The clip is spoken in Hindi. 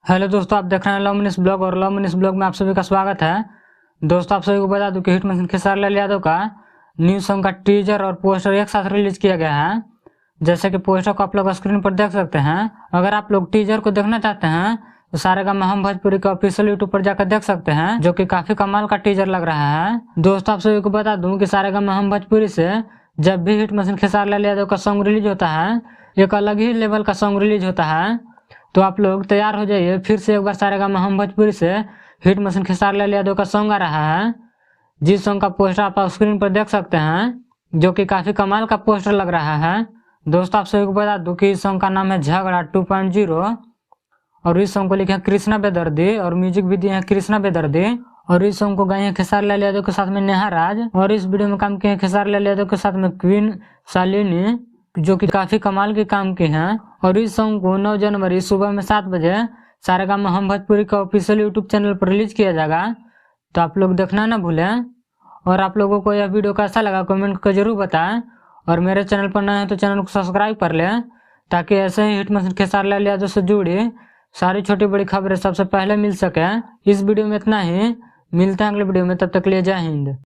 हेलो दोस्तों, आप देख रहे हैं लव मनीष ब्लॉग और लव मनीष ब्लॉग में आप सभी का स्वागत है। दोस्तों, आप सभी को बता दूं कि हिटमैन खेसारी लाल यादव का न्यू सॉन्ग का टीजर और पोस्टर एक साथ रिलीज किया गया है। जैसे कि पोस्टर को आप लोग स्क्रीन पर देख सकते हैं। अगर आप लोग टीजर को देखना चाहते हैं तो सारेगामा हम भोजपुरी के ऑफिशियल यूट्यूब पर जाकर देख सकते हैं, जो कि काफी कमाल का टीजर लग रहा है। दोस्तों, आप सभी को बता दूं कि सारेगामा हम भोजपुरी से जब भी हिटमैन खेसारी लाल यादव का सॉन्ग रिलीज होता है, एक अलग ही लेवल का सॉन्ग रिलीज होता है। तो आप लोग तैयार हो जाइए, फिर से एक बार सारेगामा हम भोजपुरी से हिटमैन खेसारी लाल यादव का सॉन्ग आ रहा है, जिस सॉन्ग का पोस्टर आप स्क्रीन पर देख सकते हैं, जो कि काफी कमाल का पोस्टर लग रहा है। दोस्तों, आप सभी को बता दूं कि इस सॉन्ग का नाम है झगड़ा 2.0 और इस सॉन्ग को लिखे हैं कृष्णा बेदर्दी और म्यूजिक भी दिए हैं कृष्णा बेदर्दी। और इस सॉन्ग को गाए हैं खेसारी लाल यादव के साथ में नेहा राज, और इस वीडियो में काम किए हैं खेसारी लाल यादव के साथ में क्वीन शालिनी, जो कि काफी कमाल के काम की हैं। और इस सॉन्ग को 9 जनवरी सुबह में 7 बजे सारेगामा हम भोजपुरी का ऑफिशियल यूट्यूब चैनल पर रिलीज किया जाएगा। तो आप लोग देखना ना भूलें। और आप लोगों को यह वीडियो कैसा लगा कमेंट करके जरूर बताएं। और मेरे चैनल पर नए हैं तो चैनल को सब्सक्राइब कर लें, ताकि ऐसे ही हिटमैन खेसारी लाल यादव से जुड़ी सारी छोटी बड़ी खबरें सबसे पहले मिल सके। इस वीडियो में इतना ही, मिलते हैं अगले वीडियो में, तब तक के लिए जय हिंद।